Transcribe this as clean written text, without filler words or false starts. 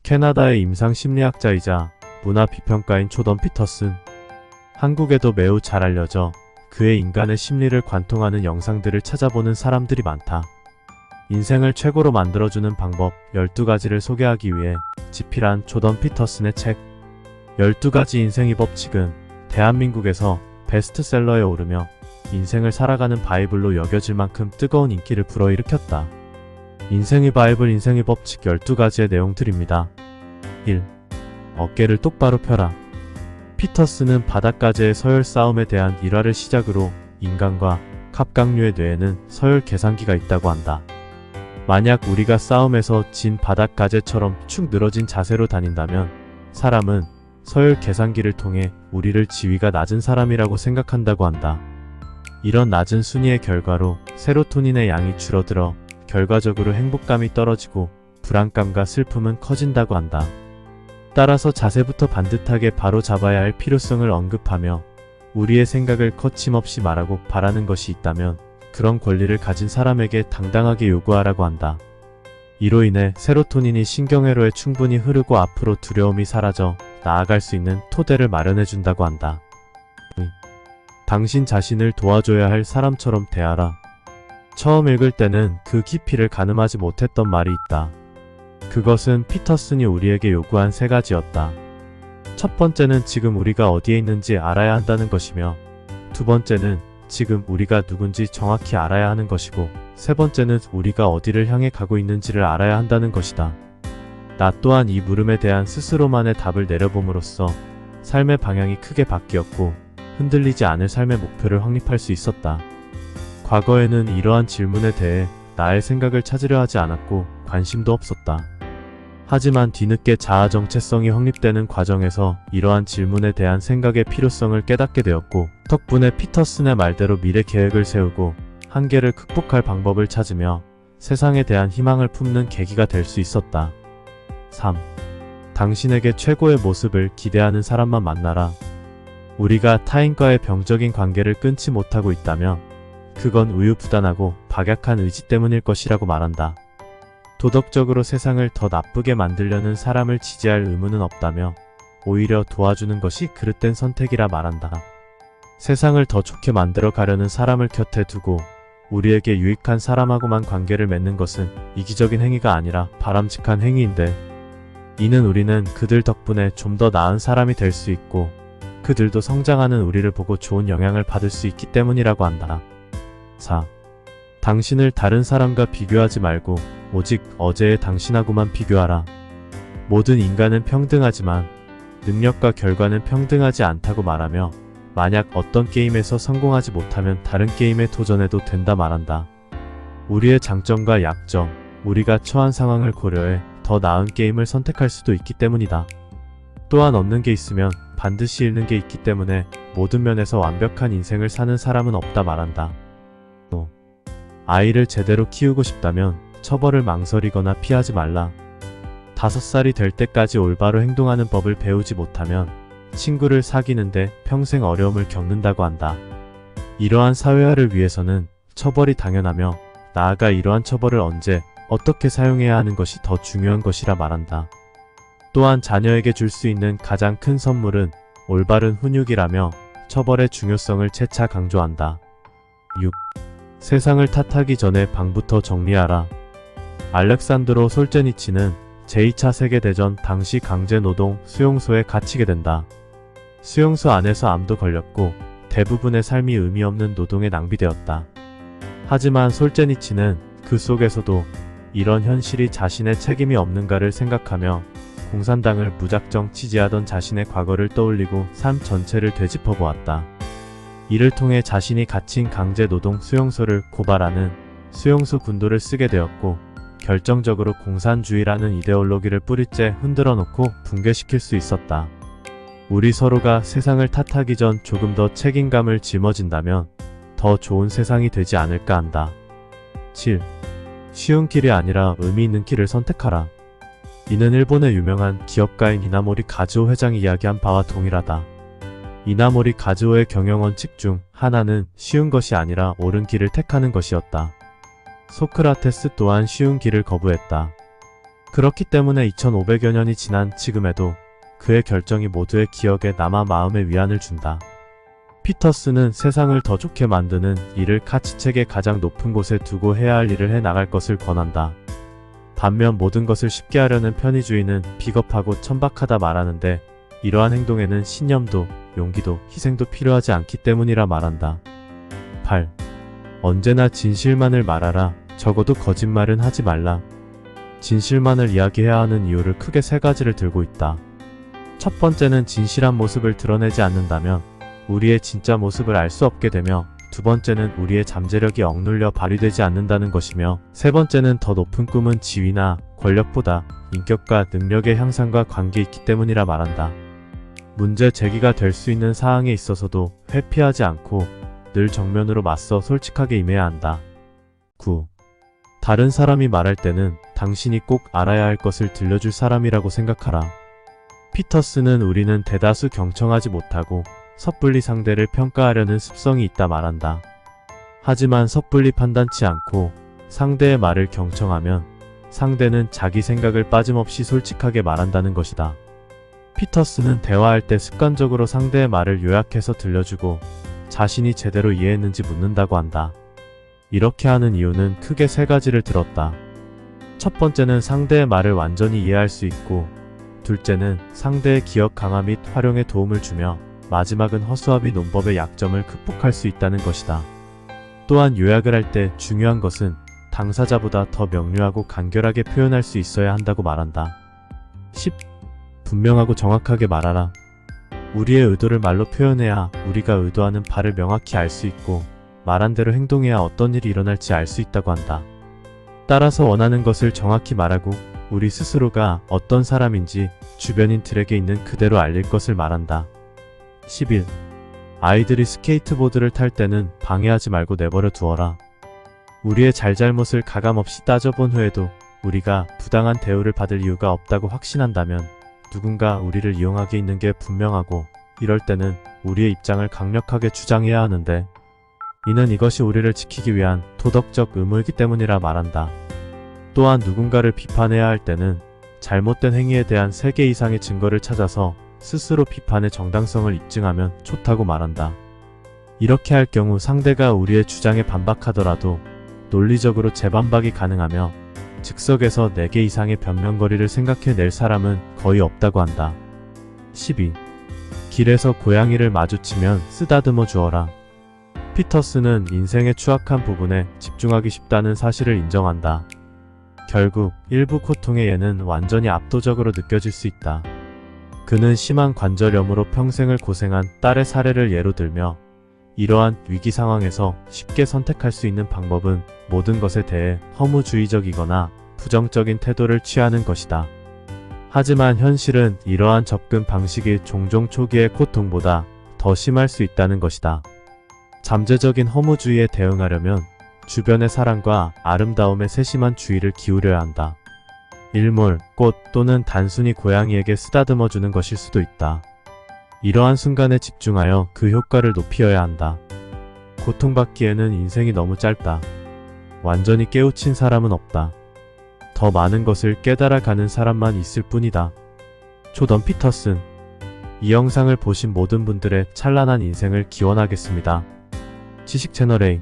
캐나다의 임상 심리학자이자 문화 비평가인 조던 피터슨. 한국에도 매우 잘 알려져 그의 인간의 심리를 관통하는 영상들을 찾아보는 사람들이 많다. 인생을 최고로 만들어주는 방법 12가지를 소개하기 위해 집필한 조던 피터슨의 책 12가지 인생의 법칙은 대한민국에서 베스트셀러에 오르며 인생을 살아가는 바이블로 여겨질 만큼 뜨거운 인기를 불어일으켰다. 인생의 바이블 인생의 법칙 12가지의 내용들입니다. 1. 어깨를 똑바로 펴라. 피터슨은 바닷가재의 서열 싸움에 대한 일화를 시작으로 인간과 갑각류의 뇌에는 서열 계산기가 있다고 한다. 만약 우리가 싸움에서 진 바닷가재처럼 축 늘어진 자세로 다닌다면 사람은 서열 계산기를 통해 우리를 지위가 낮은 사람이라고 생각한다고 한다. 이런 낮은 순위의 결과로 세로토닌의 양이 줄어들어 결과적으로 행복감이 떨어지고 불안감과 슬픔은 커진다고 한다. 따라서 자세부터 반듯하게 바로 잡아야 할 필요성을 언급하며 우리의 생각을 거침없이 말하고 바라는 것이 있다면 그런 권리를 가진 사람에게 당당하게 요구하라고 한다. 이로 인해 세로토닌이 신경회로에 충분히 흐르고 앞으로 두려움이 사라져 나아갈 수 있는 토대를 마련해준다고 한다. 당신 자신을 도와줘야 할 사람처럼 대하라. 처음 읽을 때는 그 깊이를 가늠하지 못했던 말이 있다. 그것은 피터슨이 우리에게 요구한 3가지였다. 첫 번째는 지금 우리가 어디에 있는지 알아야 한다는 것이며, 두 번째는 지금 우리가 누군지 정확히 알아야 하는 것이고, 세 번째는 우리가 어디를 향해 가고 있는지를 알아야 한다는 것이다. 나 또한 이 물음에 대한 스스로만의 답을 내려봄으로써 삶의 방향이 크게 바뀌었고 흔들리지 않을 삶의 목표를 확립할 수 있었다. 과거에는 이러한 질문에 대해 나의 생각을 찾으려 하지 않았고 관심도 없었다. 하지만 뒤늦게 자아 정체성이 확립되는 과정에서 이러한 질문에 대한 생각의 필요성을 깨닫게 되었고, 덕분에 피터슨의 말대로 미래 계획을 세우고 한계를 극복할 방법을 찾으며 세상에 대한 희망을 품는 계기가 될 수 있었다. 3. 당신에게 최고의 모습을 기대하는 사람만 만나라. 우리가 타인과의 병적인 관계를 끊지 못하고 있다면 그건 우유부단하고 박약한 의지 때문일 것이라고 말한다. 도덕적으로 세상을 더 나쁘게 만들려는 사람을 지지할 의무는 없다며 오히려 도와주는 것이 그릇된 선택이라 말한다. 세상을 더 좋게 만들어 가려는 사람을 곁에 두고 우리에게 유익한 사람하고만 관계를 맺는 것은 이기적인 행위가 아니라 바람직한 행위인데, 이는 우리는 그들 덕분에 좀 더 나은 사람이 될 수 있고 그들도 성장하는 우리를 보고 좋은 영향을 받을 수 있기 때문이라고 한다. 4. 당신을 다른 사람과 비교하지 말고 오직 어제의 당신하고만 비교하라. 모든 인간은 평등하지만 능력과 결과는 평등하지 않다고 말하며, 만약 어떤 게임에서 성공하지 못하면 다른 게임에 도전해도 된다 말한다. 우리의 장점과 약점, 우리가 처한 상황을 고려해 더 나은 게임을 선택할 수도 있기 때문이다. 또한 얻는 게 있으면 반드시 잃는 게 있기 때문에 모든 면에서 완벽한 인생을 사는 사람은 없다 말한다. 또 아이를 제대로 키우고 싶다면 처벌을 망설이거나 피하지 말라. 5살이 될 때까지 올바로 행동하는 법을 배우지 못하면 친구를 사귀는데 평생 어려움을 겪는다고 한다. 이러한 사회화를 위해서는 처벌이 당연하며, 나아가 이러한 처벌을 언제 어떻게 사용해야 하는 것이 더 중요한 것이라 말한다. 또한 자녀에게 줄 수 있는 가장 큰 선물은 올바른 훈육이라며 처벌의 중요성을 재차 강조한다. 6. 세상을 탓하기 전에 방부터 정리하라. 알렉산드로 솔제니치는 제2차 세계대전 당시 강제노동 수용소에 갇히게 된다. 수용소 안에서 암도 걸렸고 대부분의 삶이 의미 없는 노동에 낭비되었다. 하지만 솔제니치는 그 속에서도 이런 현실이 자신의 책임이 없는가를 생각하며 공산당을 무작정 지지하던 자신의 과거를 떠올리고 삶 전체를 되짚어 보았다. 이를 통해 자신이 갇힌 강제노동 수용소를 고발하는 수용소 군도를 쓰게 되었고, 결정적으로 공산주의라는 이데올로기를 뿌리째 흔들어 놓고 붕괴시킬 수 있었다. 우리 서로가 세상을 탓하기 전 조금 더 책임감을 짊어진다면 더 좋은 세상이 되지 않을까 한다. 7. 쉬운 길이 아니라 의미 있는 길을 선택하라. 이는 일본의 유명한 기업가인 이나모리 가즈오 회장이 이야기한 바와 동일하다. 이나모리 가즈오의 경영 원칙 중 하나는 쉬운 것이 아니라 옳은 길을 택하는 것이었다. 소크라테스 또한 쉬운 길을 거부했다. 그렇기 때문에 2500여 년이 지난 지금에도 그의 결정이 모두의 기억에 남아 마음의 위안을 준다. 피터스는 세상을 더 좋게 만드는 일을 가치책의 가장 높은 곳에 두고 해야 할 일을 해 나갈 것을 권한다. 반면 모든 것을 쉽게 하려는 편의주의는 비겁하고 천박하다 말하는데 이러한 행동에는 신념도, 용기도, 희생도 필요하지 않기 때문이라 말한다. 8. 언제나 진실만을 말하라. 적어도 거짓말은 하지 말라. 진실만을 이야기해야 하는 이유를 크게 세 가지를 들고 있다. 첫 번째는 진실한 모습을 드러내지 않는다면 우리의 진짜 모습을 알 수 없게 되며, 두 번째는 우리의 잠재력이 억눌려 발휘되지 않는다는 것이며, 세 번째는 더 높은 꿈은 지위나 권력보다 인격과 능력의 향상과 관계 있기 때문이라 말한다. 문제 제기가 될 수 있는 사항에 있어서도 회피하지 않고 늘 정면으로 맞서 솔직하게 임해야 한다. 9. 다른 사람이 말할 때는 당신이 꼭 알아야 할 것을 들려줄 사람이라고 생각하라. 피터스는 우리는 대다수 경청하지 못하고 섣불리 상대를 평가하려는 습성이 있다 말한다. 하지만 섣불리 판단치 않고 상대의 말을 경청하면 상대는 자기 생각을 빠짐없이 솔직하게 말한다는 것이다. 피터스는 대화할 때 습관적으로 상대의 말을 요약해서 들려주고 자신이 제대로 이해했는지 묻는다고 한다. 이렇게 하는 이유는 크게 세 가지를 들었다. 첫 번째는 상대의 말을 완전히 이해할 수 있고, 둘째는 상대의 기억 강화 및 활용에 도움을 주며, 마지막은 허수아비 논법의 약점을 극복할 수 있다는 것이다. 또한 요약을 할 때 중요한 것은 당사자보다 더 명료하고 간결하게 표현할 수 있어야 한다고 말한다. 10. 분명하고 정확하게 말하라. 우리의 의도를 말로 표현해야 우리가 의도하는 바를 명확히 알 수 있고, 말한 대로 행동해야 어떤 일이 일어날지 알 수 있다고 한다. 따라서 원하는 것을 정확히 말하고 우리 스스로가 어떤 사람인지 주변인들에게 있는 그대로 알릴 것을 말한다. 11. 아이들이 스케이트보드를 탈 때는 방해하지 말고 내버려 두어라. 우리의 잘잘못을 가감없이 따져본 후에도 우리가 부당한 대우를 받을 이유가 없다고 확신한다면 누군가 우리를 이용하게 있는 게 분명하고, 이럴 때는 우리의 입장을 강력하게 주장해야 하는데, 이는 이것이 우리를 지키기 위한 도덕적 의무이기 때문이라 말한다. 또한 누군가를 비판해야 할 때는 잘못된 행위에 대한 3개 이상의 증거를 찾아서 스스로 비판의 정당성을 입증하면 좋다고 말한다. 이렇게 할 경우 상대가 우리의 주장에 반박하더라도 논리적으로 재반박이 가능하며 즉석에서 4개 이상의 변명거리를 생각해낼 사람은 거의 없다고 한다. 12. 길에서 고양이를 마주치면 쓰다듬어 주어라. 피터스는 인생의 추악한 부분에 집중하기 쉽다는 사실을 인정한다. 결국 일부 고통의 예는 완전히 압도적으로 느껴질 수 있다. 그는 심한 관절염으로 평생을 고생한 딸의 사례를 예로 들며, 이러한 위기 상황에서 쉽게 선택할 수 있는 방법은 모든 것에 대해 허무주의적이거나 부정적인 태도를 취하는 것이다. 하지만 현실은 이러한 접근 방식이 종종 초기의 고통보다 더 심할 수 있다는 것이다. 잠재적인 허무주의에 대응하려면 주변의 사랑과 아름다움에 세심한 주의를 기울여야 한다. 일몰, 꽃 또는 단순히 고양이에게 쓰다듬어 주는 것일 수도 있다. 이러한 순간에 집중하여 그 효과를 높여야 한다. 고통받기에는 인생이 너무 짧다. 완전히 깨우친 사람은 없다. 더 많은 것을 깨달아가는 사람만 있을 뿐이다. 조던 피터슨. 이 영상을 보신 모든 분들의 찬란한 인생을 기원하겠습니다. 지식 채널A